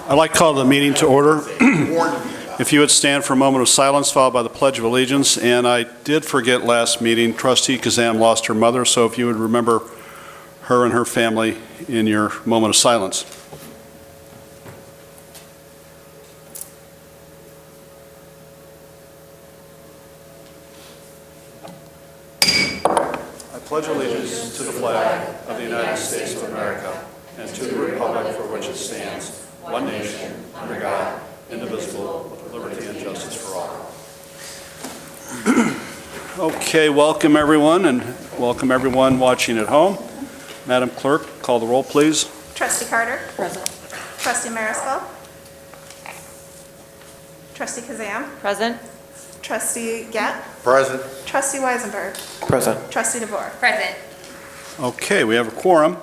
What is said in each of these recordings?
I'd like to call the meeting to order. If you would stand for a moment of silence, followed by the Pledge of Allegiance. And I did forget last meeting, Trustee Kazam lost her mother, so if you would remember her and her family in your moment of silence. I pledge allegiance to the flag of the United States of America and to the republic for which it stands, one nation, under God, indivisible, with liberty and justice for all. Okay, welcome everyone, and welcome everyone watching at home. Madam Clerk, call the roll, please. Trustee Carter. Present. Trustee Mariscal. Trustee Kazam. Present. Trustee Gett. Present. Trustee Weisenberg. Present. Trustee DeVore. Present. Okay, we have a quorum.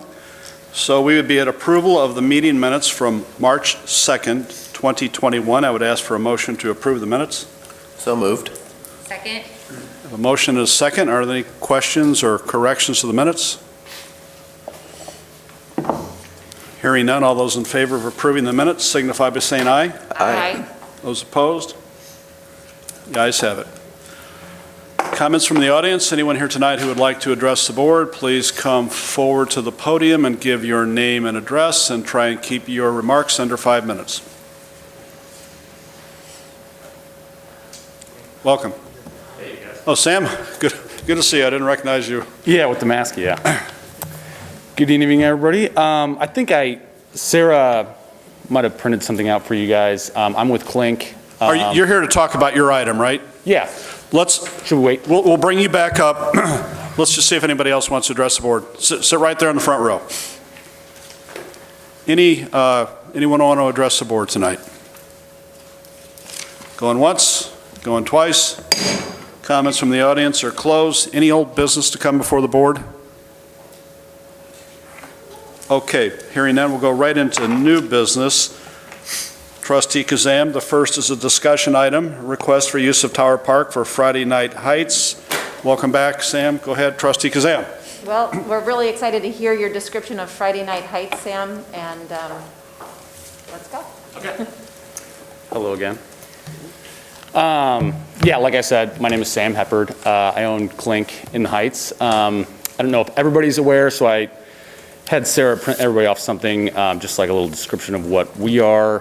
So we would be at approval of the meeting minutes from March 2nd, 2021. I would ask for a motion to approve the minutes. So moved. Second. I have a motion and a second. Are there any questions or corrections to the minutes? Hearing none, all those in favor of approving the minutes signify by saying aye. Aye. Those opposed? The ayes have it. Comments from the audience? Anyone here tonight who would like to address the board, please come forward to the podium and give your name and address, and try and keep your remarks under 5 minutes. Welcome. Hey, you guys. Oh, Sam, good to see you. I didn't recognize you. Yeah, with the mask, yeah. Good evening, everybody. I think Sarah might have printed something out for you guys. I'm with Clink. You're here to talk about your item, right? Yeah. Should we wait? We'll bring you back up. Let's just see if anybody else wants to address the board. Sit right there in the front row. Anyone want to address the board tonight? Going once, going twice. Comments from the audience are closed. Any old business to come before the board? Okay, hearing none, we'll go right into new business. Trustee Kazam, the first is a discussion item, request for use of Tower Park for Friday Night Heights. Welcome back, Sam. Go ahead, Trustee Kazam. Well, we're really excited to hear your description of Friday Night Heights, Sam, and let's go. Okay. Hello again. Yeah, like I said, my name is Sam Heppard. I own Clink in the Heights. I don't know if everybody's aware, so I had Sarah print everybody off something, just like a little description of what we are,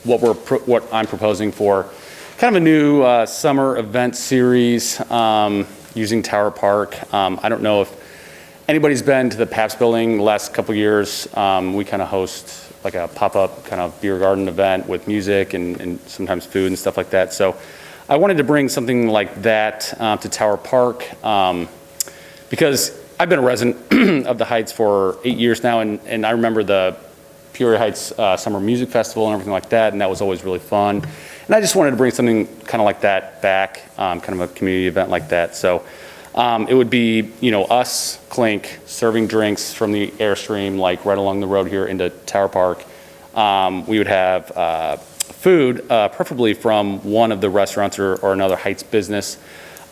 what I'm proposing for kind of a new summer event series using Tower Park. I don't know if anybody's been to the Pabst building the last couple years. We kind of host like a pop-up kind of beer garden event with music and sometimes food and stuff like that. So I wanted to bring something like that to Tower Park because I've been a resident of the Heights for 8 years now, and I remember the Peoria Heights Summer Music Festival and everything like that, and that was always really fun. And I just wanted to bring something kind of like that back, kind of a community event like that. So it would be, us, Clink, serving drinks from the Airstream, like right along the road here into Tower Park. We would have food, preferably from one of the restaurants or another Heights business,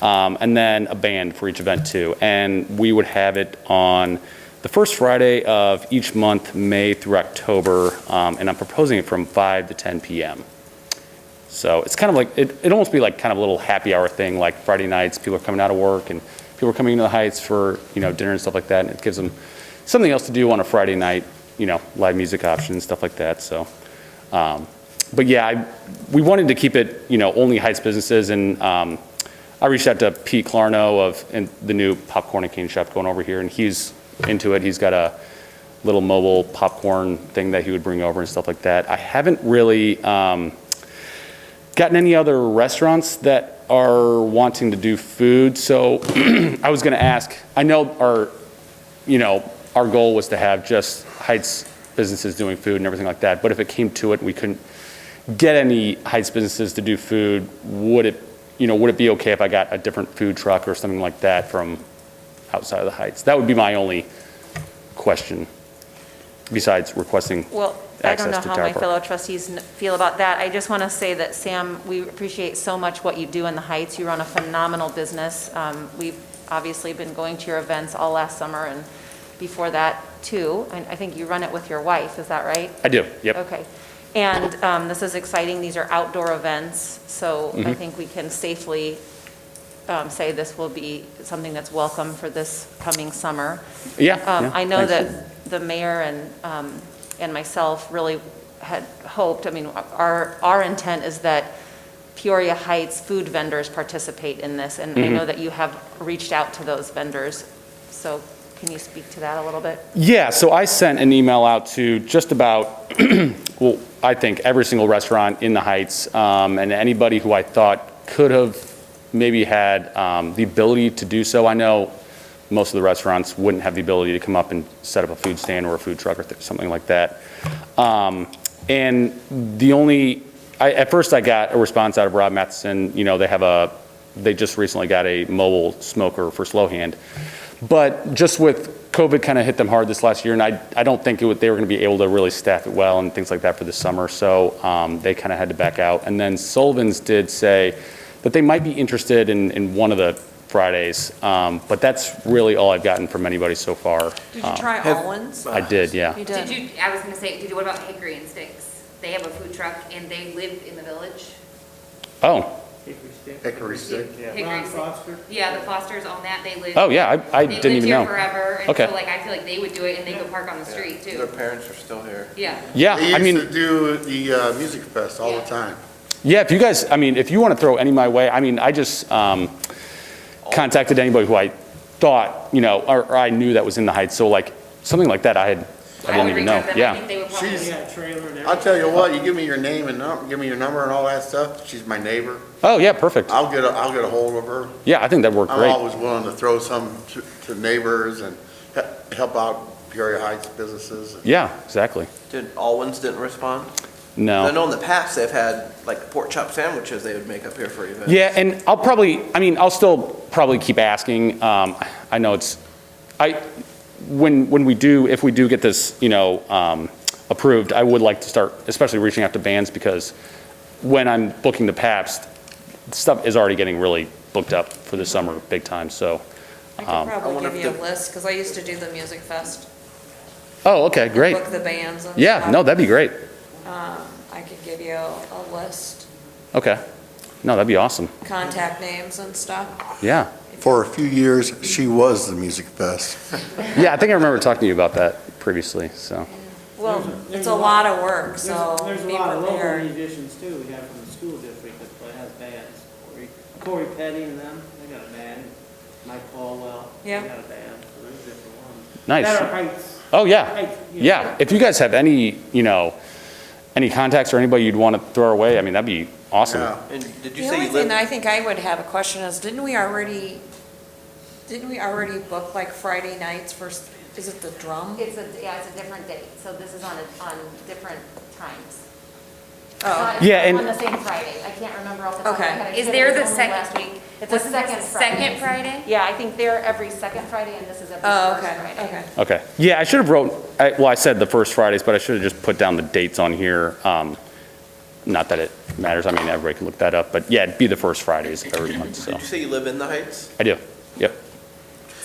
and then a band for each event too. And we would have it on the first Friday of each month, May through October, and I'm proposing it from 5 to 10 p.m. So it's kind of like, it'd almost be like kind of a little happy hour thing, like Friday nights, people are coming out of work and people are coming into the Heights for, dinner and stuff like that, and it gives them something else to do on a Friday night, live music options, stuff like that. So, but yeah, we wanted to keep it, only Heights businesses, and I reached out to Pete Clarno and the new popcorn and cane shop going over here, and he's into it. He's got a little mobile popcorn thing that he would bring over and stuff like that. I haven't really gotten any other restaurants that are wanting to do food, so I was going to ask. I know our goal was to have just Heights businesses doing food and everything like that, but if it came to it, we couldn't get any Heights businesses to do food. Would it be okay if I got a different food truck or something like that from outside of the Heights? That would be my only question, besides requesting Well, I don't know access to how Tower my Park. fellow trustees feel about that. I just want to say that, Sam, we appreciate so much what you do in the Heights. You run a phenomenal business. We've obviously been going to your events all last summer and before that too. And I think you run it with your wife, is that right? I do, yep. Okay. And this is exciting. These are outdoor events, so I think we can safely say this will be something that's welcome for this coming summer. Yeah. I know thanks. that the mayor and myself really had hoped, I mean, our intent is that Peoria Heights food vendors participate in this, and I know that you have reached out to those vendors. So can you speak to that a little bit? Yeah, so I sent an email out to just about, well, I think every single restaurant in the Heights, and anybody who I thought could have maybe had the ability to do so. I know most of the restaurants wouldn't have the ability to come up and set up a food stand or a food truck or something like that. And at first I got a response out of Rob Matheson. You know, they just recently got a mobile smoker for Slow Hand. But just with COVID kind of hit them hard this last year, and I don't think they were going to be able to really staff it well and things like that for the summer. So they kind of had to back out. And then Sullivan's did say that they might be interested in one of the Fridays. But that's really all I've gotten from anybody so far. Did you try Alwyn's? I did, yeah. You Did did? you, I was gonna say, what about Hickory and Sticks? They have a food truck and they live in the village. Oh, Hickory stick. Hickory Sticks. Yeah, the Fosters own that, they live. oh yeah, I They didn't lived even here know. forever, and Okay. so like, I feel like they would do it and they could park on the street Their too. parents are still here. Yeah. Yeah, They I mean, used to do the music fest all the time. yeah, if you guys, I mean, if you want to throw any my way, I mean, I just contacted anybody who I thought, you know, or I knew that was in the Heights. So like, something like that, I didn't would even reach know. out to them. I Yeah. think they would probably. She's, I'll tell you what, you give me your name and give me your number and all that stuff. She's my neighbor. Oh, yeah, perfect. I'll get a hold of her. Yeah, I think that worked I'm great. always willing to throw some to neighbors and help out Peoria Heights businesses. Yeah, exactly. Alwyn's didn't respond? I No. know in the past they've had like pork chop sandwiches they would make up here for events. Yeah, and I'll still probably keep asking. I know when we do, if we do get this, you know, approved, I would like to start, especially reaching out to bands, because when I'm booking the Pabst, stuff is already getting really booked up for the summer big time, so. I could probably wonder give if you a the- list, because I used to do the music fest. Oh, okay, great. Book the bands and Yeah, stuff. no, that'd be great. I could give you a list, Okay. No, that'd be awesome. contact names and stuff. Yeah. For a few years, she was the music fest. Yeah, I think I remember talking to you about that previously, so. Well, it's a lot of work, so There's a be lot of local prepared. musicians too, we have from the school district that has bands. Corey Petty and them, they got a band. Mike Caldwell, they Yeah. got a band, so there's different ones. Nice. That are Heights. Oh, yeah. Heights, Yeah, if you guys have any, you know, any contacts or anybody you'd want to throw our way, I mean, that'd be awesome. Yeah. And did you The say only you thing live? I think I would have a question is, didn't we already book like Friday nights for, is it the drum? It's a different date, so this is on different times. Oh, It's Yeah, not and- on the same Friday. I can't remember off the top of my Okay. head. I Is said there it the was only second- last week. It's What's the the second Friday. second Friday? Yeah, I think they're every second Friday, and this is every Oh, first okay, Friday. okay. Okay. Yeah, I should have I said the first Fridays, but I should have just put down the dates on here. Not that it matters. I mean, everybody can look that up, but yeah, it'd be the first Fridays of every month, so. Did you say you live in the Heights? I do. Yep.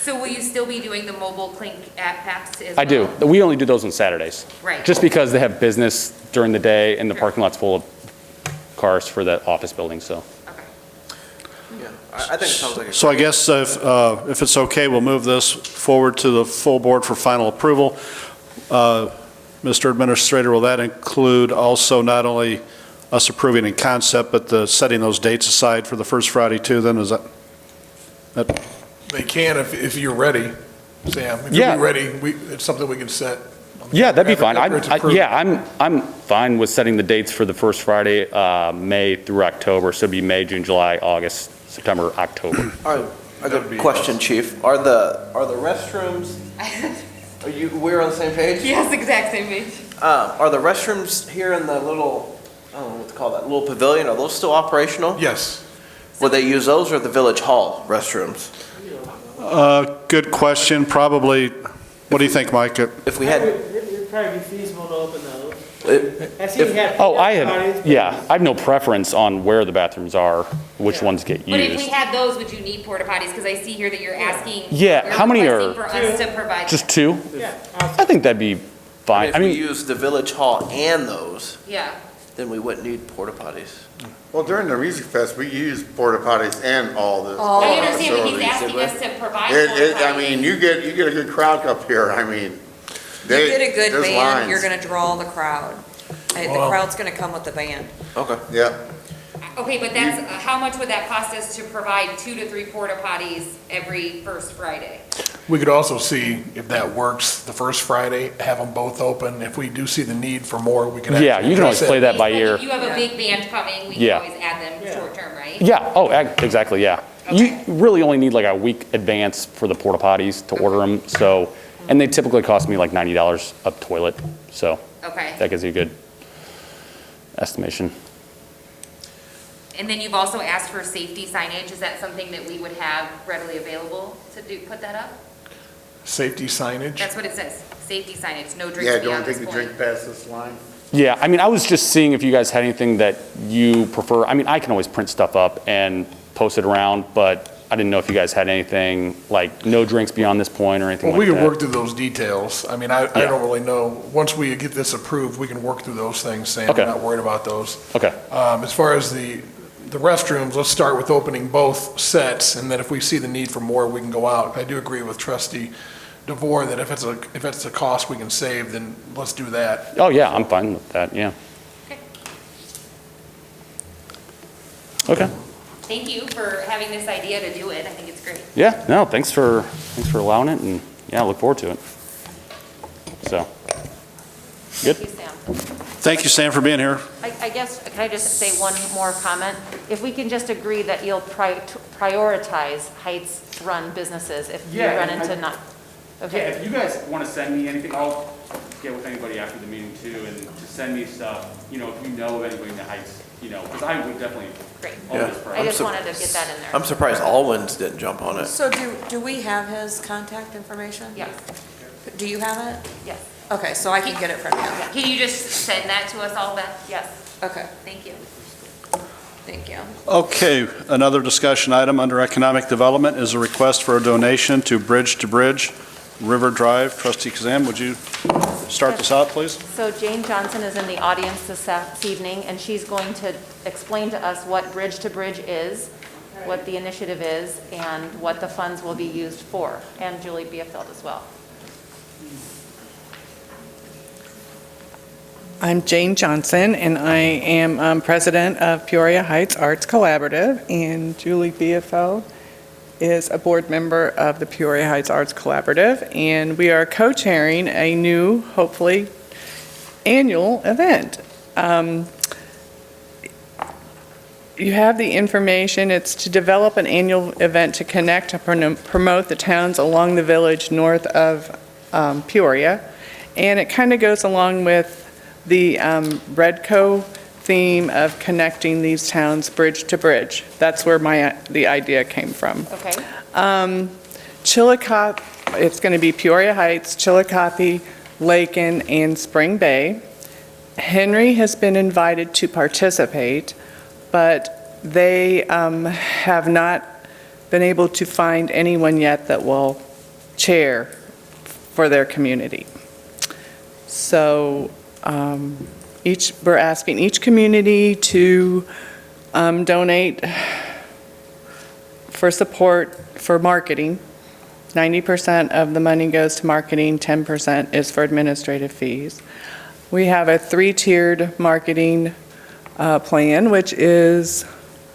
So will you still be doing the mobile clink at Pabst as well? I do. We only do those on Saturdays. Right. Just because they have business during the day and the parking lot's full of cars for the office building, so. Okay. Yeah, I think it sounds like a. So I guess if it's okay, we'll move this forward to the full board for final approval. Mr. Administrator, will that include also not only us approving in concept, but setting those dates aside for the first Friday too, then, is that? They can if you're ready, Sam. If Yeah. you're ready, it's something we can set. Yeah, that'd be fine. After it's approved. I'm fine with setting the dates for the first Friday, May through October. So it'd be May, June, July, August, September, October. All right, I got a question, Chief. Are the restrooms, we're on the same page? Yes, exact same page. Are the restrooms here in the little, I don't know what to call that, little pavilion, are those still operational? Yes. Will they use those or the village hall restrooms? Good question, probably. What do you think, Mike? If we had, It'd probably be feasible to open those. I see you have. Oh, I porta have, potties, yeah, I have no preference on where the bathrooms are, which ones get But if we used. had those, would you need porta potties? Because I see here that you're asking. Yeah, you're how many are- requesting for us to provide. Just them. two? Yeah. I think that'd be fine. If I we mean, use the village hall and those, Yeah. then we wouldn't need porta potties. Well, during the Music Fest, we use porta potties and all the. Oh. I understand, but he's facilities. asking us to provide porta I potties. mean, you get a good crowd up here, I mean. You get a good there's band, lines. you're gonna draw the crowd. The Well- crowd's gonna come with the band. Okay. Yeah, Okay, but that's, how much would that cost us to provide 2 to 3 porta potties every first Friday? We could also see if that works the first Friday, have them both open. If we do see the need for more, we can. yeah, actually you can always address it. play that by Like, ear. if you have a big band coming, we can Yeah. always add them Yeah. short term, right? Yeah, oh, exactly, yeah. You Okay. really only need like a week advance for the porta potties to order them, so, and they typically cost me like $90 a toilet, so Okay. that gives you a good estimation. And then you've also asked for safety signage. Is that something that we would have readily available to do, put that up? Safety signage. That's what it says, safety signage, no yeah, drinks don't beyond take this the point. drink past this line. Yeah, I mean, I was just seeing if you guys had anything that you prefer. I mean, I can always print stuff up and post it around, but I didn't know if you guys had anything, like no drinks beyond this point or anything Well, like we that. can work through those details. I mean, I Yeah. don't really know. Once we get this approved, we can work through those things, Sam. Okay. I'm not worried about those. Okay, As far as the restrooms, let's start with opening both sets, and then if we see the need for more, we can go out. I do agree with Trustee DeVore that if it's a cost we can save, then let's do that. oh yeah, I'm fine with that, yeah. Okay, Thank you for having this idea to do it. I think it's great. yeah, no, thanks for allowing it, and yeah, I look forward to it. So, good. Thank you, Sam. Thank you, Sam, for being here. I guess, can I just say one more comment? If we can just agree that you'll prioritize Heights-run businesses if you Yeah, run and into not, okay? if you guys want to send me anything, I'll get with anybody after the meeting too, and to send me stuff, if you know of anybody in the Heights, because I would definitely Great. own Yeah. this I project. just wanted to get that in there. I'm surprised Alwyn's didn't jump on it. So do we have his contact information? Yes, Do you have it? yes, Okay, so I can get it from you. Can you just send that to us all, Beth? yes. Okay, Thank you. thank you. Okay, another discussion item under economic development is a request for a donation to Bridge River Drive. Trustee Kazam, would you start this out, please? So Jane Johnson is in the audience this evening, and she's going to explain to us what Bridge to Bridge is, what the initiative is, and what the funds will be used for, and Julie Biefeld as well. I'm Jane Johnson, and I am president of Peoria Heights Arts Collaborative, and Julie Biefeld is a board member of the Peoria Heights Arts Collaborative, and we are co-chairing a new, hopefully, annual event. You have the information. It's to develop an annual event to connect and promote the towns along the village north of Peoria, and it kind of goes along with the Redco theme of connecting these towns bridge to bridge. That's where the idea came from. Okay? Chillicothe, it's going to be Peoria Heights, Chillicothe, Lakin, and Spring Bay. Henry has been invited to participate, but they have not been able to find anyone yet that will chair for their community. So we're asking each community to donate for support for marketing. 90% of the money goes to marketing, 10% is for administrative fees. We have a 3-tiered marketing plan, which is,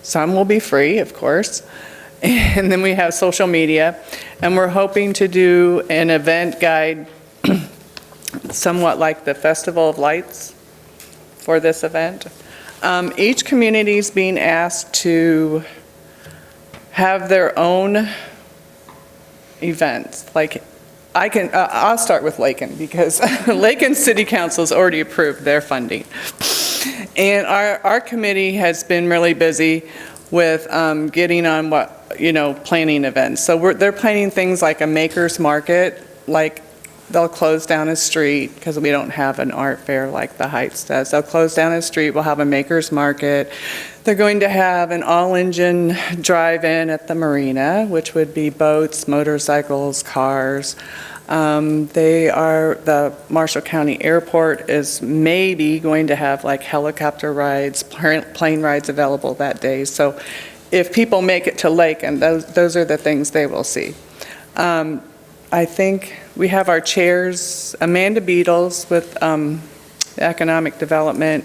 some will be free, of course, and then we have social media, and we're hoping to do an event guide somewhat like the Festival of Lights for this event. Each community is being asked to have their own events. Like, I'll start with Lakin, because Lakin City Council's already approved their funding. And our committee has been really busy with getting on planning events. So they're planning things like a maker's market, like they'll close down a street because we don't have an art fair like the Heights does. They'll close down a street, we'll have a maker's market. They're going to have an all-engine drive-in at the marina, which would be boats, motorcycles, cars. The Marshall County Airport is maybe going to have like helicopter rides, plane rides available that day. So if people make it to Lake, and those are the things they will see. I think we have our chairs, Amanda Beatles with Economic Development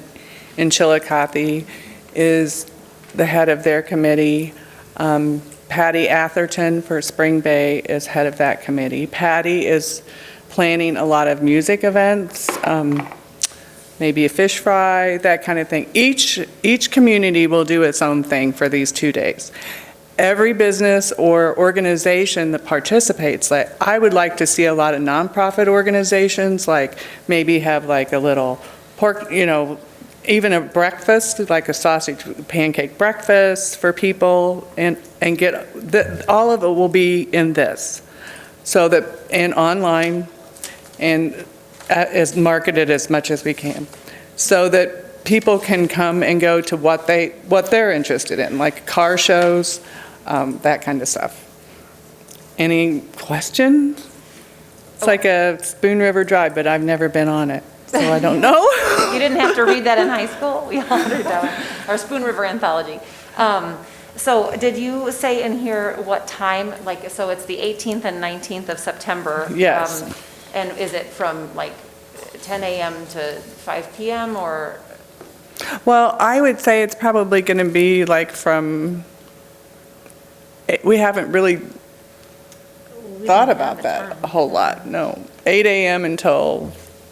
in Chillicothe is the head of their committee. Patty Atherton for Spring Bay is head of that committee. Patty is planning a lot of music events, maybe a fish fry, that kind of thing. Each community will do its own thing for these 2 days. Every business or organization that participates, like I would like to see a lot of nonprofit organizations, like maybe have like a little pork, even a breakfast, like a sausage pancake breakfast for people, and get, all of it will be in this. So that, and online, and as marketed as much as we can. So that people can come and go to what they're interested in, like car shows, that kind of stuff. Any questions? It's like a Spoon River Drive, but I've never been on it, so I don't know. You didn't have to read that in high school? We all read that one. Our Spoon River Anthology. So did you say in here what time, like, so it's the 18th and 19th of September? Yes. And is it from like 10 a.m. to 5 p.m. or? Well, I would say it's probably going to be like from, we haven't really thought about that a whole lot, no. 8 a.m. until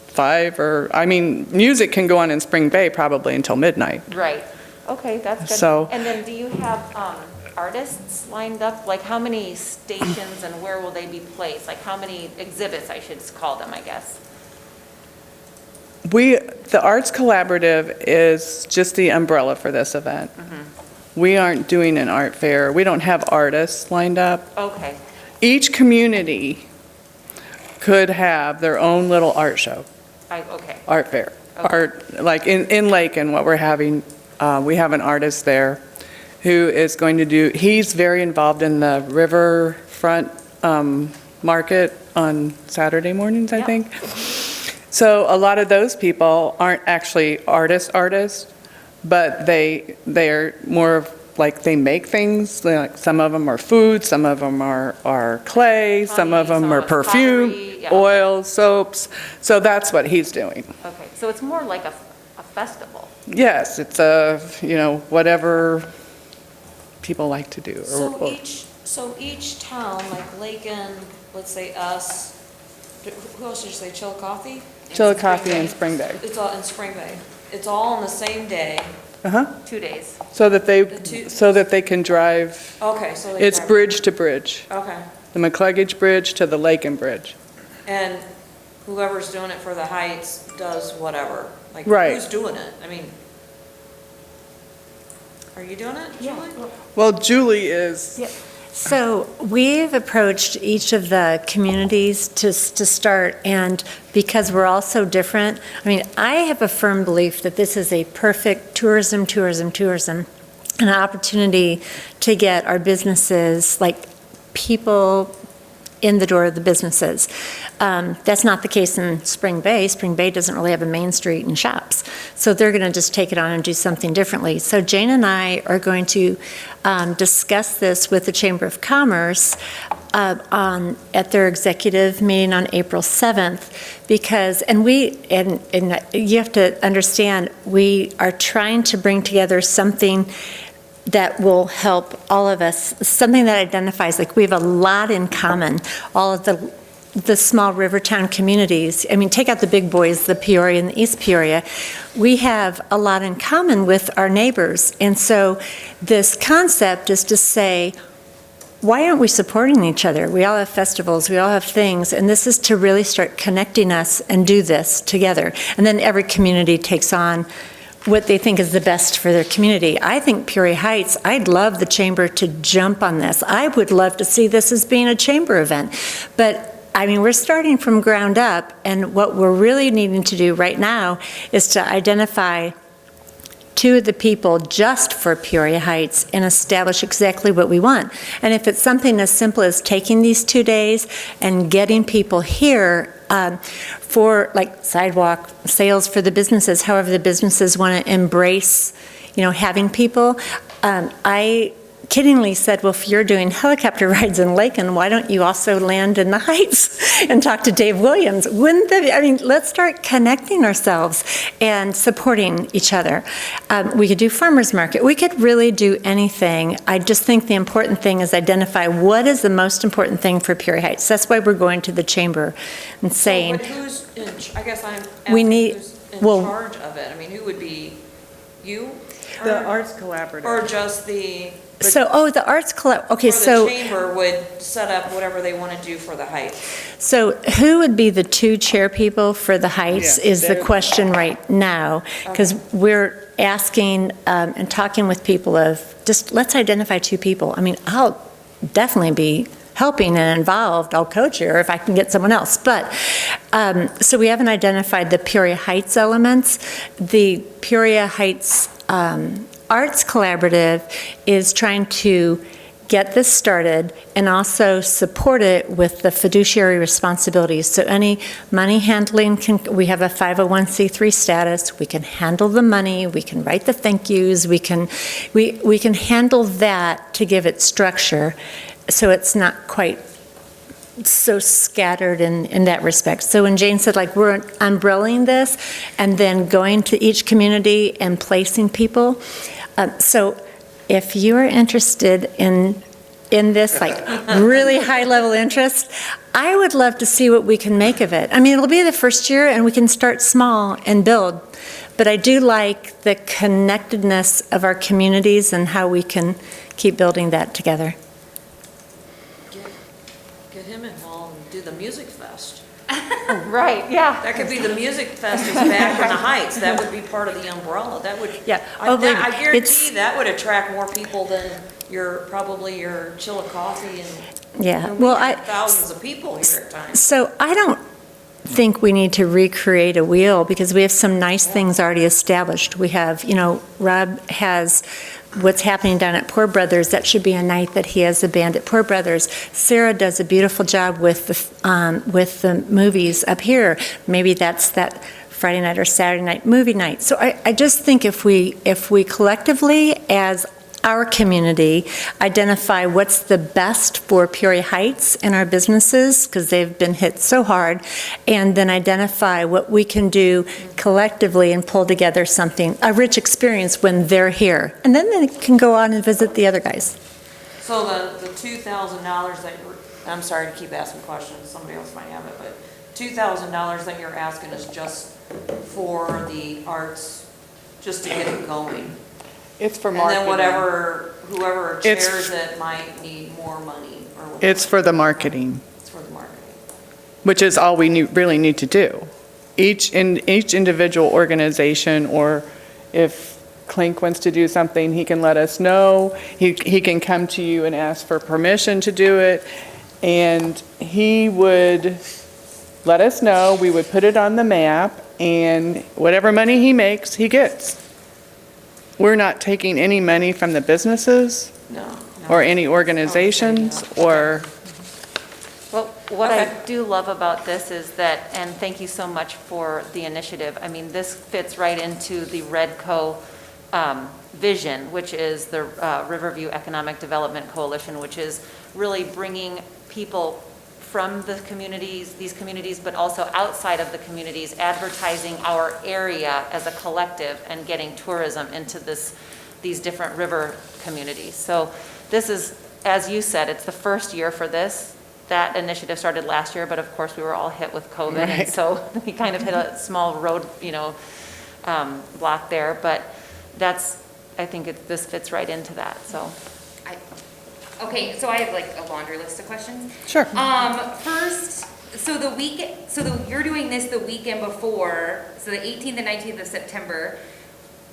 5, or, I mean, music can go on in Spring Bay probably until midnight. Right. Okay, that's good. So- And then do you have artists lined up? Like how many stations and where will they be placed? Like how many exhibits, I should call them, I guess? The Arts Collaborative is just the umbrella for this event. We aren't doing an art fair. We don't have artists lined up. Okay. Each community could have their own little art show, Okay. art fair. Okay. Art, like in Lakin, what we're having, we have an artist there who is going to do, he's very involved in the riverfront market on Saturday mornings, I Yeah. think. So a lot of those people aren't actually artists, but they're more of like they make things, like some of them are food, some of them are clay, some of them are perfume, pottery, yeah. oils, soaps. So that's what he's doing. Okay, so it's more like a festival. Yes, it's whatever people like to do. So each town, like Lakin, let's say us, who else did you say, Chillicothe? Chillicothe and Spring Bay. It's all in Spring Bay. It's all on the same day. 2 days. So that they can drive, Okay, so they it's drive- bridge to bridge. Okay. The McCluggage Bridge to the Lakin Bridge. And whoever's doing it for the Heights does whatever. Like, Right. who's doing it? I mean, are you doing it, Julie? Well, Julie is, So we've approached each of the communities to start, and because we're all so different, I mean, I have a firm belief that this is a perfect tourism, an opportunity to get our businesses, like people in the door of the businesses. That's not the case in Spring Bay. Spring Bay doesn't really have a main street and shops. So they're going to just take it on and do something differently. So Jane and I are going to discuss this with the Chamber of Commerce at their executive meeting on April 7th, because, and you have to understand, we are trying to bring together something that will help all of us, something that identifies, like we have a lot in common, all of the small rivertown communities. I mean, take out the big boys, the Peoria and the East Peoria. We have a lot in common with our neighbors. And so this concept is to say, why aren't we supporting each other? We all have festivals, we all have things, and this is to really start connecting us and do this together. And then every community takes on what they think is the best for their community. I think Peoria Heights, I'd love the chamber to jump on this. I would love to see this as being a chamber event. But I mean, we're starting from ground up, and what we're really needing to do right now is to identify two of the people just for Peoria Heights and establish exactly what we want. And if it's something as simple as taking these 2 days and getting people here for like sidewalk sales for the businesses, however the businesses want to embrace, having people. I kiddingly said, well, if you're doing helicopter rides in Lakin, why don't you also land in the Heights and talk to Dave Williams? Wouldn't that be, let's start connecting ourselves and supporting each other. We could do farmers market. We could really do anything. I just think the important thing is identify what is the most important thing for Peoria Heights. That's why we're going to the chamber and saying. But who's I guess I'm we asking need, who's in charge of it? I mean, who would be you? The Arts Collaborative. Or just the... the Arts Collab, okay, Or so. the chamber would set up whatever they want to do for the Heights. So who would be the two chair people for the Heights is the question right now, because we're asking and talking with people of, just let's identify two people. I'll definitely be helping and involved, I'll co-chair if I can get someone else. But, so we haven't identified the Peoria Heights elements. The Peoria Heights Arts Collaborative is trying to get this started and also support it with the fiduciary responsibilities. So any money handling, we have a 501c3 status, we can handle the money, we can write the thank yous, we can handle that to give it structure so it's not quite so scattered in that respect. So when Jane said we're umbrelling this and then going to each community and placing people, so if you are interested in this, really high-level interest, I would love to see what we can make of it. It'll be the first year, and we can start small and build. But I do like the connectedness of our communities and how we can keep building that together. Get him involved and do the music fest. Right, yeah. That could be the music fest is back in the Heights. That would be part of the umbrella. That would, Yeah. I guarantee that would attract more people than probably your Chillicothe and. Yeah, We have thousands of people here at times. So I don't think we need to recreate a wheel because we have some nice things already established. We have, Rob has what's happening down at Poor Brothers. That should be a night that he has a band at Poor Brothers. Sarah does a beautiful job with the movies up here. Maybe that's that Friday night or Saturday night movie night. So I just think if we collectively as our community identify what's the best for Peoria Heights and our businesses, because they've been hit so hard, and then identify what we can do collectively and pull together something, a rich experience when they're here. And then they can go on and visit the other guys. So the $2,000 that I'm sorry to keep asking questions, somebody else might have it, but $2,000 that you're asking is just for the arts, just to get it going? It's for marketing. And then whoever chairs it might need more money or whatever. It's for the marketing, It's for the marketing. which is all we really need to do. Each individual organization, or if Clink wants to do something, he can let us know. He can come to you and ask for permission to do it, and he would let us know. We would put it on the map, and whatever money he makes, he gets. We're not taking any money from the businesses or any organizations or... Well, what I do love about this is that, and thank you so much for the initiative, this fits right into the Redco vision, which is the Riverview Economic Development Coalition, which is really bringing people from the communities, these communities, but also outside of the communities, advertising our area as a collective and getting tourism into these different river communities. So this is, as you said, it's the first year for this. That initiative started last year, but of course we were all hit with COVID, Right. and so we kind of hit a small road, block there. But I think this fits right into that. So. Okay, so I have a laundry list of questions. Sure. First, you're doing this the weekend before, so the 18th and 19th of September.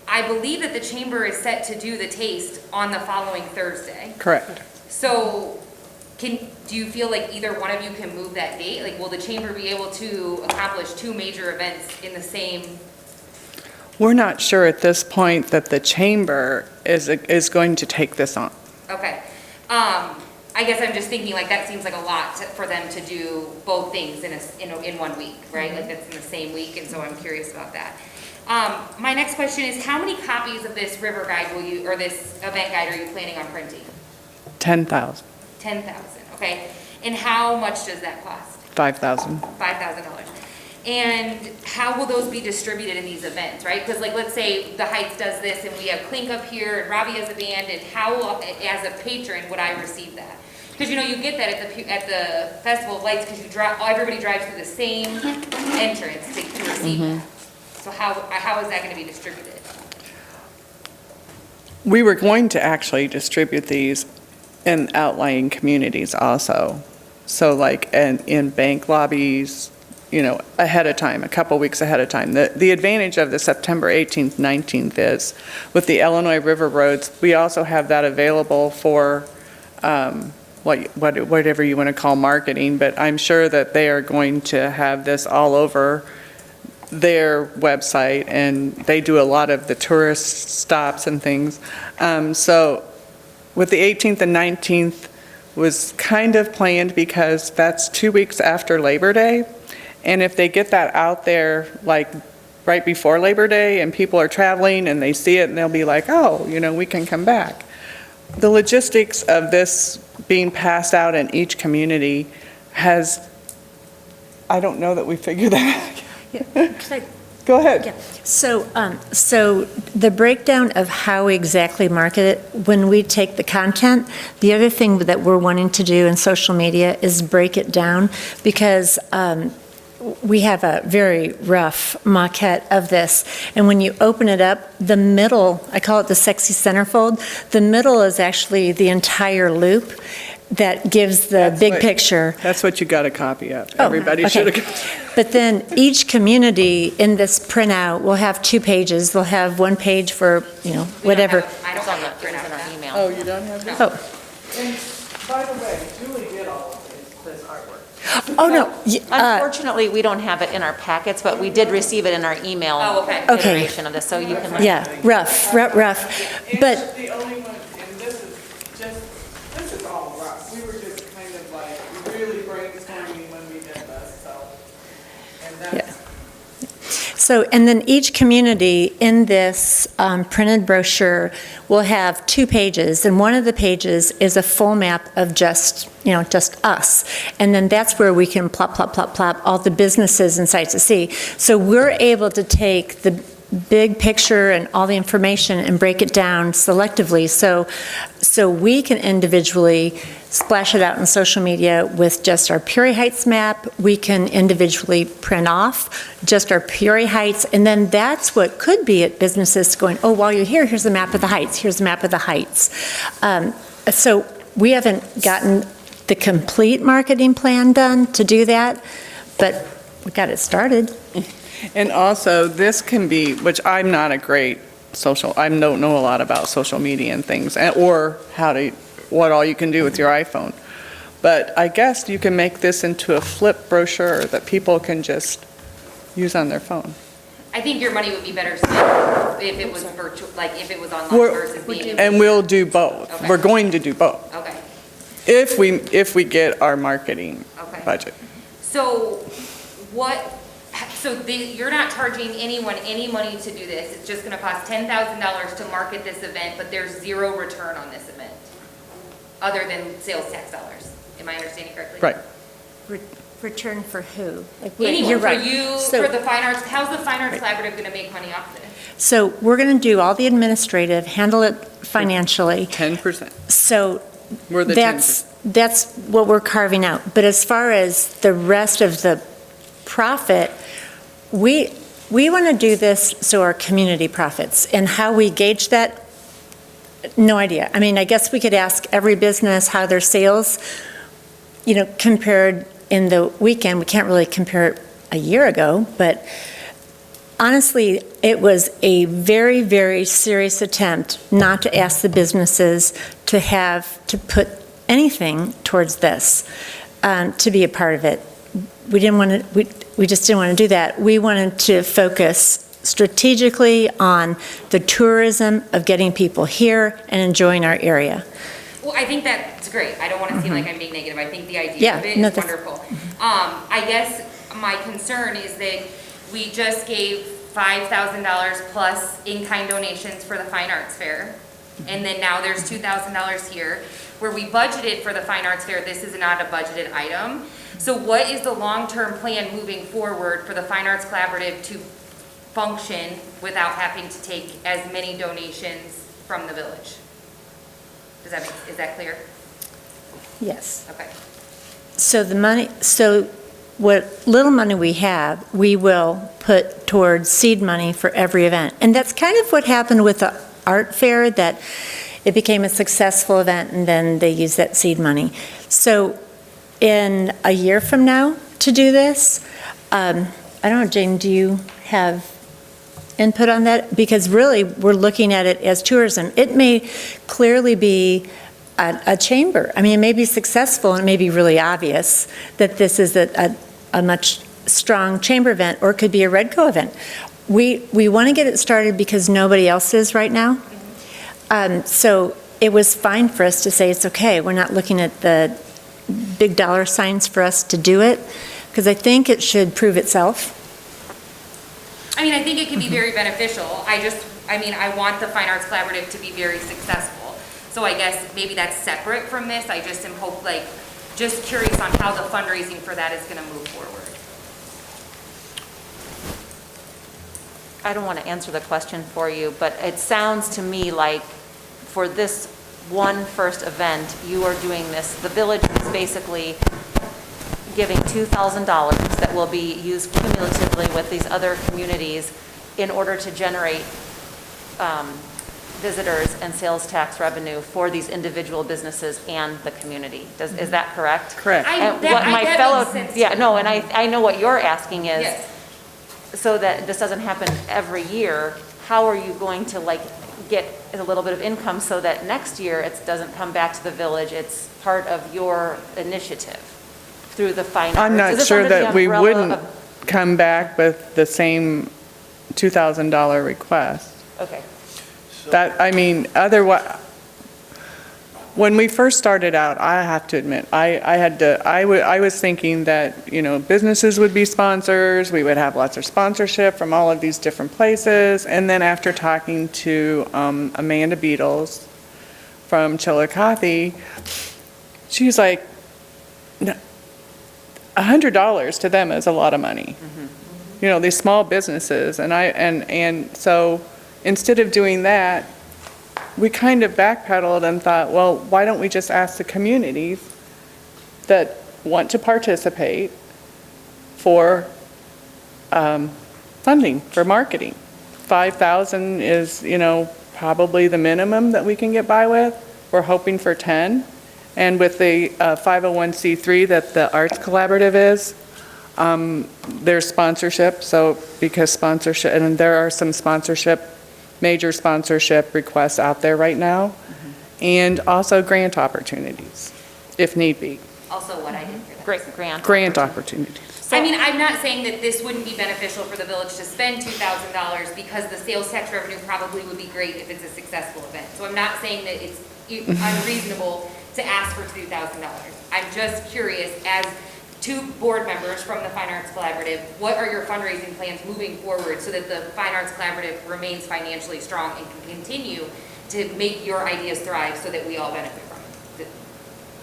I believe that the chamber is set to do the taste on the following Thursday. Correct. So do you feel like either one of you can move that date? Like, will the chamber be able to accomplish 2 major events in the same? We're not sure at this point that the chamber is going to take this on. Okay. I guess I'm just thinking like that seems like a lot for them to do both things in 1 week, right? Like that's in the same week, and so I'm curious about that. My next question is, how many copies of this river guide or this event guide are you planning on printing? 10,000, 10,000, okay. And how much does that cost? $5,000. $5,000. And how will those be distributed in these events, right? Because like, let's say the Heights does this and we have Clink up here and Robbie has a band, and how, as a patron, would I receive that? Because you get that at the Festival of Lights, because everybody drives through the same entrance to receive that. So how is that going to be distributed? We were going to actually distribute these in outlying communities also. So like in bank lobbies, ahead of time, a couple weeks ahead of time. The advantage of the September 18th, 19th is with the Illinois River Roads, we also have that available for whatever you want to call marketing, but I'm sure that they are going to have this all over their website, and they do a lot of the tourist stops and things. So with the 18th and 19th was kind of planned because that's 2 weeks after Labor Day. And if they get that out there like right before Labor Day and people are traveling and they see it and they'll be like, oh, we can come back. The logistics of this being passed out in each community I don't know that we figured that out. Go ahead. Yeah. So the breakdown of how we exactly market it, when we take the content, the other thing that we're wanting to do in social media is break it down, because we have a very rough maquette of this. And when you open it up, the middle, I call it the sexy centerfold, the middle is actually the entire loop that gives the big picture. That's what you got a copy of. Oh, Everybody okay. should have. But then each community in this printout will have 2 pages. They'll have 1 page for, whatever. I don't have that printout in our email. Oh, you don't have that? Oh, And by the way, Julie did all of this artwork. oh, no. Unfortunately, we don't have it in our packets, but we did receive it in our email Oh, okay. Okay. iteration of this, so you can. Yeah, rough. But It's the only one, and this is all rough. We were just kind of like really brainstorming when we did this, so. And that's. So, and then each community in this printed brochure will have 2 pages, and one of the pages is a full map of just us. And then that's where we can plop all the businesses and sites to see. So we're able to take the big picture and all the information and break it down selectively, so we can individually splash it out in social media with just our Peoria Heights map. We can individually print off just our Peoria Heights, and then that's what could be at businesses going, oh, while you're here, here's a map of the Heights, here's a map of the Heights. So we haven't gotten the complete marketing plan done to do that, but we got it started. And also, this can be, which I'm not a great I don't know a lot about social media and things, or what all you can do with your iPhone. But I guess you can make this into a flip brochure that people can just use on their phone. I think your money would be better spent if it was virtual, like if it was online versus being in. And we'll do both. Okay. We're going to do both. Okay. If we get our marketing Okay. budget. So you're not charging anyone any money to do this. It's just going to cost $10,000 to market this event, but there's 0 return on this event, other than sales tax dollars. Am I understanding correctly? Right. Return for who? Anyone, You're for right. you, So- for the Fine Arts, how's the Fine Arts Collaborative going to make money off this? So we're going to do all the administrative, handle it financially. 10%. So We're the 10%. that's what we're carving out. But as far as the rest of the profit, we want to do this so our community profits. And how we gauge that, no idea. I mean, I guess we could ask every business how their sales, compared in the weekend. We can't really compare it a year ago, but honestly, it was a very, very serious attempt not to ask the businesses to put anything towards this, to be a part of it. We didn't want to, we just didn't want to do that. We wanted to focus strategically on the tourism of getting people here and enjoying our area. Well, I think that's great. I don't want to seem like I'm being negative. I think the idea Yeah, of it no, is that's- wonderful. I guess my concern is that we just gave $5,000 plus in-kind donations for the Fine Arts Fair. And then now there's $2,000 here, where we budgeted for the Fine Arts Fair. This is not a budgeted item. So what is the long-term plan moving forward for the Fine Arts Collaborative to function without having to take as many donations from the village? Is that clear? Yes. Okay. So the money, so what little money we have, we will put towards seed money for every event. And that's kind of what happened with the art fair, that it became a successful event and then they used that seed money. So in a year from now to do this, I don't know, Jane, do you have input on that? Because really, we're looking at it as tourism. It may clearly be a chamber. I mean, it may be successful and it may be really obvious that this is a much strong chamber event, or it could be a Redco event. We want to get it started because nobody else is right now. So it was fine for us to say it's okay. We're not looking at the big dollar signs for us to do it, because I think it should prove itself. I mean, I think it can be very beneficial. I want the Fine Arts Collaborative to be very successful. So I guess maybe that's separate from this. I just am just curious on how the fundraising for that is going to move forward. I don't want to answer the question for you, but it sounds to me like for this one first event, you are doing this, the village is basically giving $2,000 that will be used cumulatively with these other communities in order to generate visitors and sales tax revenue for these individual businesses and the community. Is that correct? Correct. And That what my makes fellow, sense to yeah, me. no, and I know what you're asking is, Yes. so that this doesn't happen every year, how are you going to get a little bit of income so that next year it doesn't come back to the village, it's part of your initiative through the Fine Arts? I'm not Is this sure under the that we umbrella wouldn't of- come back with the same $2,000 request. Okay. That, I mean, otherwise, when we first started out, I have to admit, I was thinking that, businesses would be sponsors, we would have lots of sponsorship from all of these different places, and then after talking to Amanda Beatles from Chillicothe, she's like, $100 to them is a lot of money. These small businesses, and so instead of doing that, we kind of backpedaled and thought, well, why don't we just ask the communities that want to participate for funding, for marketing? 5,000 is, probably the minimum that we can get by with. We're hoping for 10. And with the 501c3 that the Arts Collaborative is, there's sponsorship, so because sponsorship, and there are some major sponsorship requests out there right now, and also grant opportunities, if need be. Also what I didn't hear that. Great grant. Grant opportunities. I'm not saying that this wouldn't be beneficial for the village to spend $2,000 because the sales tax revenue probably would be great if it's a successful event. So I'm not saying that it's unreasonable to ask for $2,000. I'm just curious, as two board members from the Fine Arts Collaborative, what are your fundraising plans moving forward so that the Fine Arts Collaborative remains financially strong and can continue to make your ideas thrive so that we all benefit from it?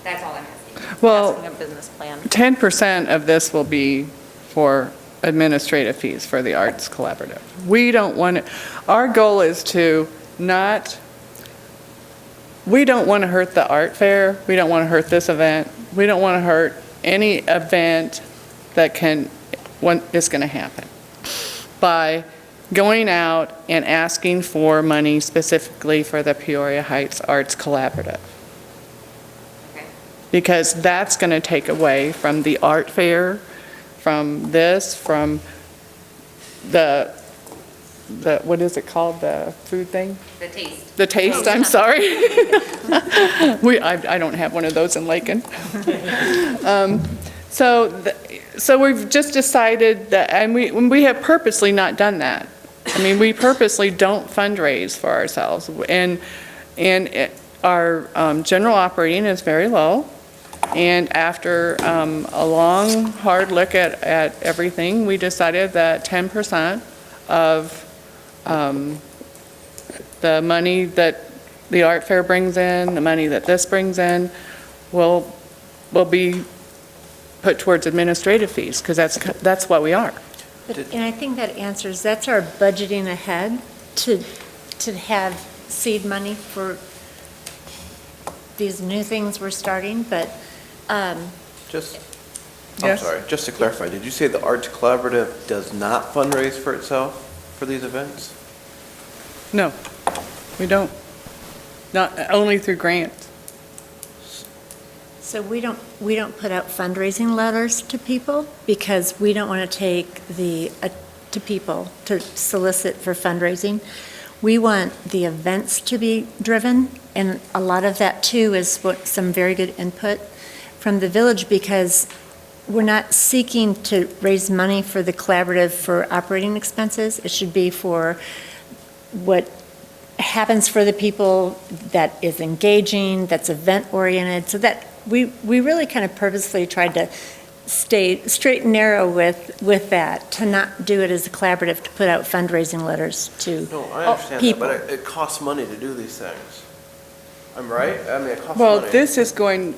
That's all I'm asking. Well, Asking a business plan. 10% of this will be for administrative fees for the Arts Collaborative. We don't want to, our goal is to not, we don't want to hurt the art fair, we don't want to hurt this event, we don't want to hurt any event that is going to happen by going out and asking for money specifically for the Peoria Heights Arts Collaborative. Okay. Because that's going to take away from the art fair, from this, from the what is it called, the food thing? The taste. The taste, I'm sorry. I don't have one of those in Lakin. So we've just decided that, and we have purposely not done that. I mean, we purposely don't fundraise for ourselves, and our general operating is very low. And after a long, hard look at everything, we decided that 10% of the money that the art fair brings in, the money that this brings in, will be put towards administrative fees, because that's what we are. And I think that answers, that's our budgeting ahead, to have seed money for these new things we're starting, but, Just, Yes? I'm sorry, just to clarify, did you say the Arts Collaborative does not fundraise for itself for these events? No, we don't. Not, only through grants. so we don't put out fundraising letters to people, because we don't want to take to people to solicit for fundraising. We want the events to be driven, and a lot of that too is some very good input from the village, because we're not seeking to raise money for the collaborative for operating expenses. It should be for what happens for the people, that is engaging, that's event-oriented, so that we really kind of purposely tried to stay straight and narrow with that, to not do it as a collaborative, to put out fundraising letters to No, I understand that, people. but it costs money to do these things. I'm right? I mean, it costs money. Well, this is going,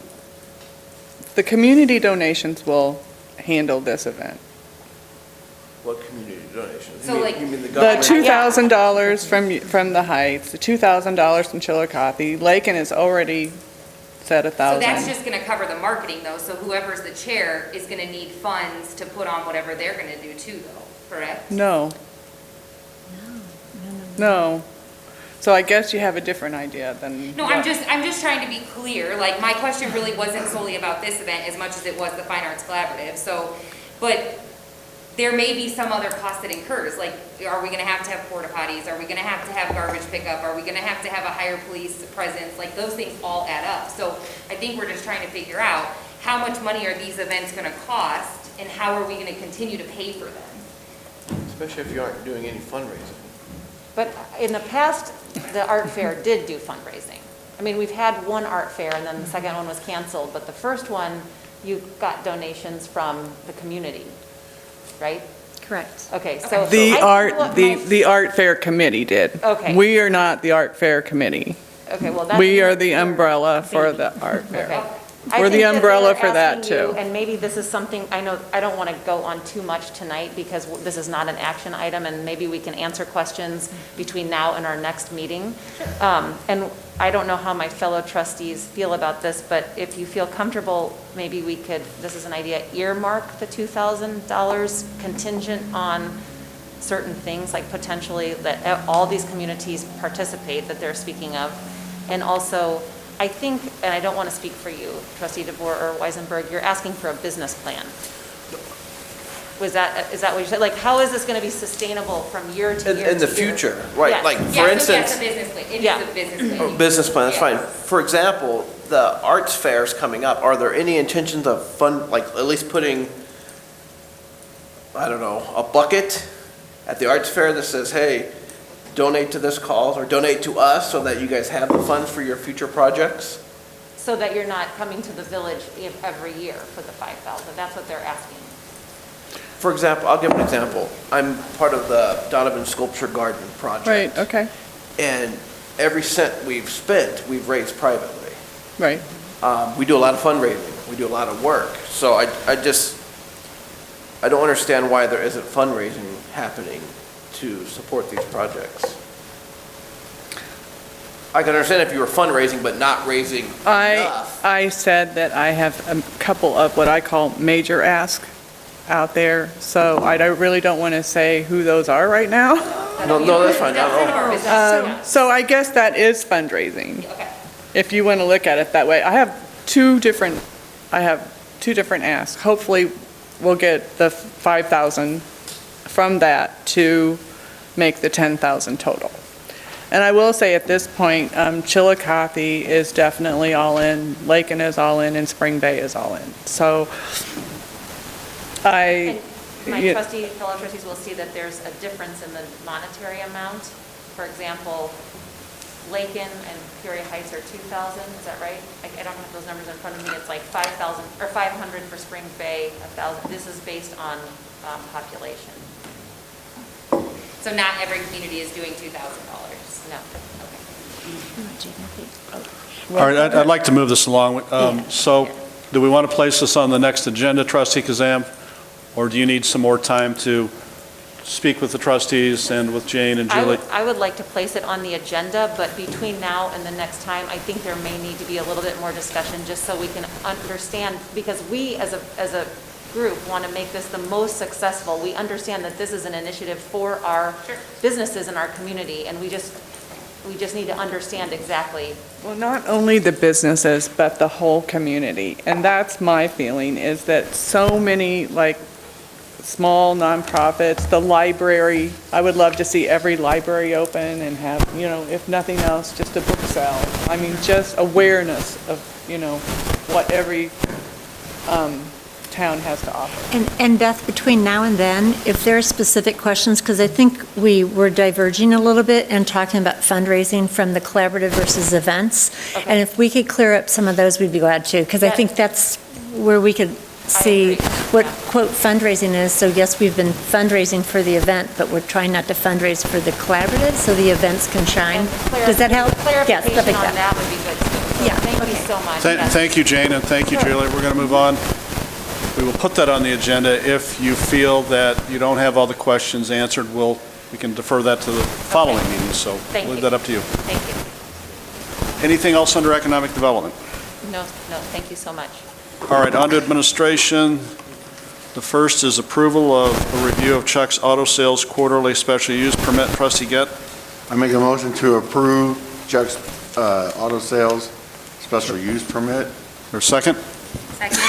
the community donations will handle this event. What community donations? So, You mean the The government? $2,000 from the Heights, the $2,000 from Chillicothe, Lakin has already said So that's $1,000. just gonna cover the marketing though, so whoever's the chair is gonna need funds to put on whatever they're gonna do too though, correct? No. No. So I guess you have a different idea than. No, I'm just trying to be clear, like, my question really wasn't solely about this event as much as it was the Fine Arts Collaborative, so, but there may be some other cost that incurs, like, are we gonna have to have porta potties, are we gonna have to have garbage pickup, are we gonna have to have a higher police presence, like, those things all add up, so I think we're just trying to figure out how much money are these events gonna cost, and how are we gonna continue to pay for them? Especially if you aren't doing any fundraising. But in the past, the art fair did do fundraising. I mean, we've had one art fair, and then the second one was canceled, but the first one, you got donations from the community, right? Correct. Okay, so. The I think what my- the art fair committee did. Okay. We are not the art fair committee. Okay, well, that's. We are the umbrella for the art fair. Okay. I We're the think that umbrella they're for that, asking you, too. And maybe this is something, I know, I don't want to go on too much tonight because this is not an action item, and maybe we can answer questions between now and our next meeting. And I don't know how my fellow trustees feel about this, but if you feel comfortable, maybe we could, this is an idea, earmark the $2,000 contingent on certain things, like potentially that all these communities participate that they're speaking of. And also, I think, and I don't want to speak for you, Trustee DeVore or Weisenberg, you're asking for a business plan. Is that what you said? Like, how is this going to be sustainable from year to year? In the to year? future, right? Yes. Like, Yeah, for so instance. that's a business plan, it Yeah. is a business plan. Business plan, that's Yeah. fine. For example, the arts fairs coming up, are there any intentions of like at least putting, I don't know, a bucket at the arts fair that says, hey, donate to this cause or donate to us so that you guys have the funds for your future projects? So that you're not coming to the village every year for the 5,000, that's what they're asking. For example, I'll give an example. I'm part of the Donovan Sculpture Garden project. Right, okay, And every cent we've spent, we've raised privately. right. We do a lot of fundraising, we do a lot of work. So I don't understand why there isn't fundraising happening to support these projects. I can understand if you were fundraising but not raising enough. I said that I have a couple of what I call major asks out there, so I really don't want to say who those are right now. No, that's fine. That's none of our business. So I guess that is fundraising, Okay. if you want to look at it that way. I have two different asks. Hopefully, we'll get the 5,000 from that to make the 10,000 total. And I will say at this point, Chillicothe is definitely all in, Lakin is all in, and Spring Bay is all in. So And my fellow trustees will see that there's a difference in the monetary amount. For example, Lakin and Peoria Heights are 2,000, is that right? I don't have those numbers in front of me. It's like 5,000, or 500 for Spring Bay, 1,000. This is based on population. So not every community is doing $2,000? No. All right, I'd like to move this along. So do we want to place this on the next agenda, Trustee Kazam? Or do you need some more time to speak with the trustees and with Jane and Julie? I would like to place it on the agenda, but between now and the next time, I think there may need to be a little bit more discussion, just so we can understand, because we as a group want to make this the most successful. We understand that this is an initiative for our businesses in our community, and we just need to understand exactly. Well, not only the businesses, but the whole community. And that's my feeling, is that so many, like, small nonprofits, the library, I would love to see every library open and have, if nothing else, just a book sale. I mean, just awareness of, what every town has to offer. And Beth, between now and then, if there are specific questions, because I think we were diverging a little bit and talking about fundraising from the collaborative versus events. Okay. And if we could clear up some of those, we'd be glad to, because I think that's where we could see what quote fundraising is. So yes, we've been fundraising for the event, but we're trying not to fundraise for the collaborative so the events can shine. Does that help? Yes, Clarification stuff like on that. that would be good too. So Yeah, thank you so much. Yes. Thank you, Jane, and thank you, Julie. We're going to move on. We will put that on the agenda. If you feel that you don't have all the questions answered, we can defer that to the following meeting, so Thank leave you. that up to you. Thank you. Anything else under economic development? No, thank you so much. All right, on to administration. The first is approval of a review of Chuck's Auto Sales quarterly special use permit. Trustee Gett? I make a motion to approve Chuck's auto sales special use permit. Or second? Second.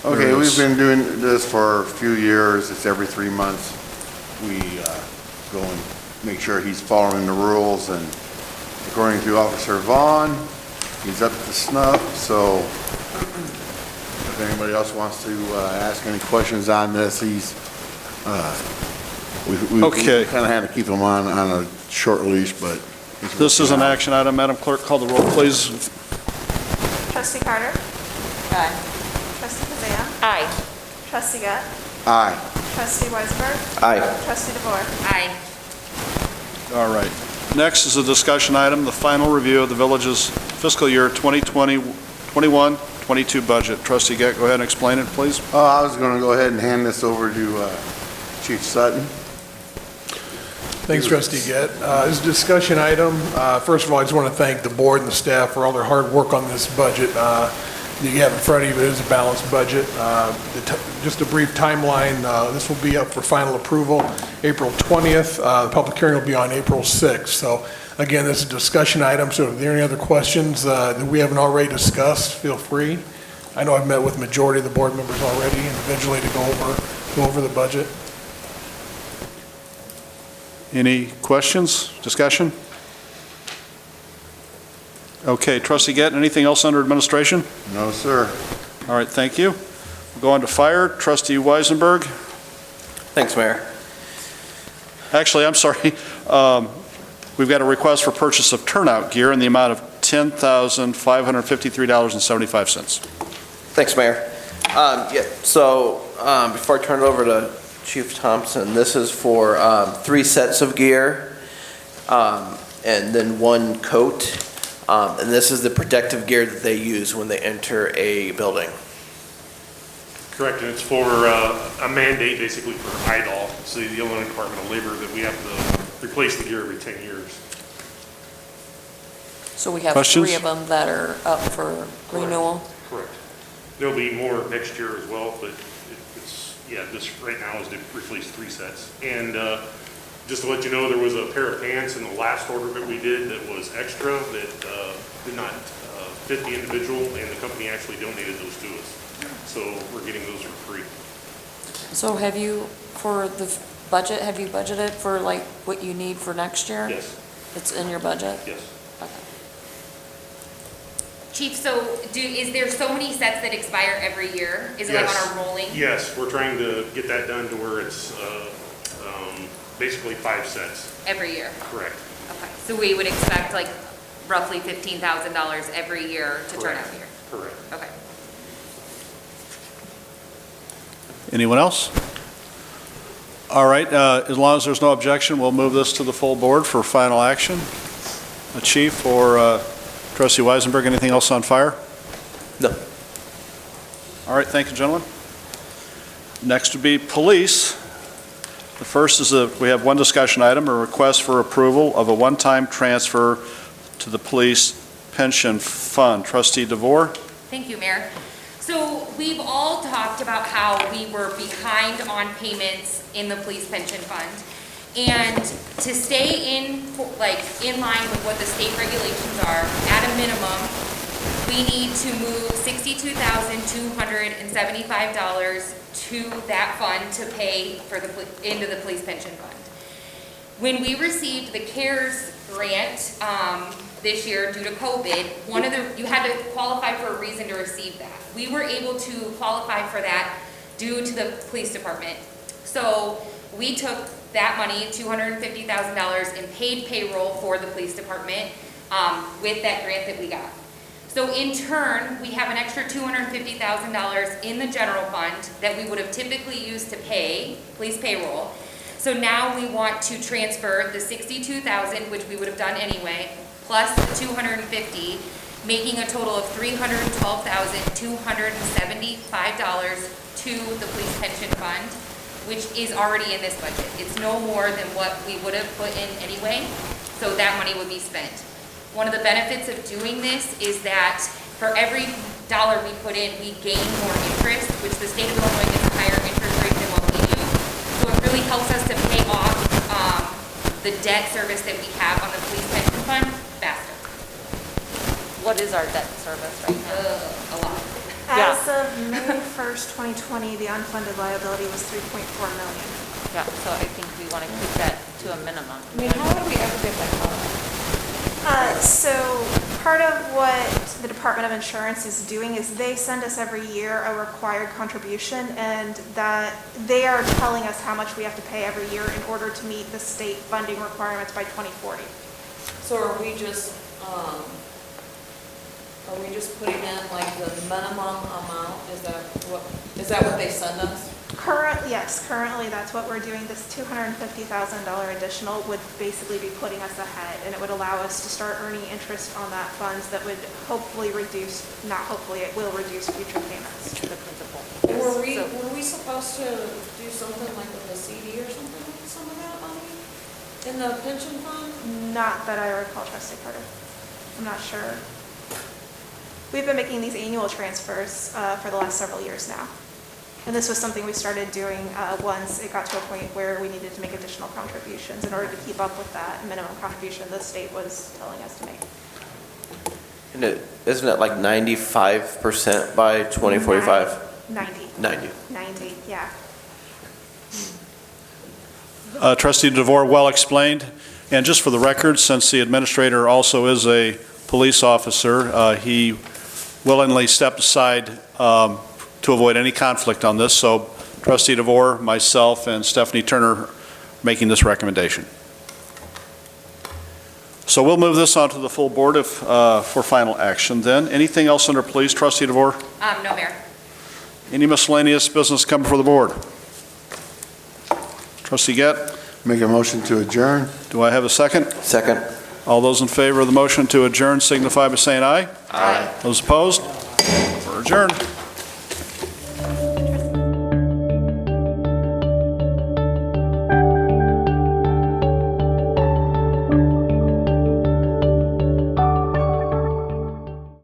Okay, There we've is- been doing this for a few years. It's every 3 months. We go and make sure he's following the rules, and according to Officer Vaughn, he's up to snuff, so if anybody else wants to ask any questions on this, we Okay. kind of had to keep him on a short leash, but. he's This is an working out. action item. Madam Clerk, call the roll, please. Trustee Carter? Aye. Trustee Kazam? Aye. Trustee Gett? Aye. Trustee Weisenberg? Aye. Trustee DeVore? Aye. All right. Next is a discussion item, the final review of the village's fiscal year 2021-22 budget. Trustee Gett, go ahead and explain it, please. I was going to go ahead and hand this over to Chief Sutton. Thanks, Trustee Gett. This is a discussion item. First of all, I just want to thank the board and the staff for all their hard work on this budget. That you have in front of you, it is a balanced budget. Just a brief timeline, this will be up for final approval April 20th. The public hearing will be on April 6th. So again, this is a discussion item, so if there are any other questions that we haven't already discussed, feel free. I know I've met with majority of the board members already individually to go over the budget. Any questions, discussion? Okay, Trustee Gett, anything else under administration? No, sir. All right, thank you. We'll go on to fire. Trustee Weisenberg. Thanks, Mayor. Actually, I'm sorry. We've got a request for purchase of turnout gear in the amount of $10,553.75. Thanks, Mayor. Before I turn it over to Chief Thompson, this is for 3 sets of gear and then 1 coat. And this is the protective gear that they use when they enter a building. Correct, and it's for a mandate basically for IDOL, so the Illinois Department of Labor, that we have to replace the gear every 10 years. So we have Questions? 3 of them that are up for renewal? Correct. There'll be more next year as well, but this right now is to replace 3 sets. And just to let you know, there was a pair of pants in the last order that we did that was extra that did not fit the individual, and the company actually donated those to us. So we're getting those for free. So have you, for the budget, have you budgeted for like what you need for next year? Yes, It's in your budget? yes. Okay. Chief, so is there so many sets that expire every year? Is it like Yes. on a rolling? Yes, we're trying to get that done to where it's basically 5 sets. Every year? Correct. Okay, so we would expect like roughly $15,000 every year to turn out Correct. here? Correct. Okay. Anyone else? All right, as long as there's no objection, we'll move this to the full board for final action. The Chief or Trustee Weisenberg, anything else on fire? No. All right, thank you, gentlemen. Next would be police. The first is we have one discussion item, a request for approval of a one-time transfer to the police pension fund. Trustee DeVore? Thank you, Mayor. So we've all talked about how we were behind on payments in the police pension fund. And to stay in line with what the state regulations are, at a minimum, we need to move $62,275 to that fund to pay for into the police pension fund. When we received the CARES grant this year due to COVID, you had to qualify for a reason to receive that. We were able to qualify for that due to the police department. So we took that money, $250,000, and paid payroll for the police department with that grant that we got. So in turn, we have an extra $250,000 in the general fund that we would have typically used to pay police payroll. So now we want to transfer the $62,000, which we would have done anyway, plus the $250,000, making a total of $312,275 to the police pension fund, which is already in this budget. It's no more than what we would have put in anyway, so that money would be spent. One of the benefits of doing this is that for every dollar we put in, we gain more interest, which the state of Illinois gets a higher interest rate than what we do. So it really helps us to pay off the debt service that we have on the police pension fund faster. What is our debt service right now? A lot. As of May 1st, 2020, the unfunded liability was $3.4 million. Yeah, so I think we want to keep that to a minimum. I mean, how would we ever get that covered? So part of what the Department of Insurance is doing is they send us every year a required contribution, and that they are telling us how much we have to pay every year in order to meet the state funding requirements by 2040. So are we just putting in like the minimum amount? Is that what they send us? Currently that's what we're doing. This $250,000 additional would basically be putting us ahead, and it would allow us to start earning interest on that funds that would hopefully reduce, not hopefully, it will reduce future payments. The principal. Were we supposed to do something like with a CD or something with some of that money in the pension fund? Not that I recall, Trustee Carter. I'm not sure. We've been making these annual transfers for the last several years now. And this was something we started doing once it got to a point where we needed to make additional contributions in order to keep up with that minimum contribution the state was telling us to make. And isn't it like 95% by 2045? 90. 90, yeah. Trustee DeVore, well explained. And just for the record, since the administrator also is a police officer, he willingly stepped aside to avoid any conflict on this. So Trustee DeVore, myself, and Stephanie Turner making this recommendation. So we'll move this on to the full board for final action then. Anything else under police, Trustee DeVore? No, Mayor. Any miscellaneous business come before the board? Trustee Gett? Make a motion to adjourn. Do I have a second? Second. All those in favor of the motion to adjourn signify by saying aye. Aye. Those opposed? We're adjourned.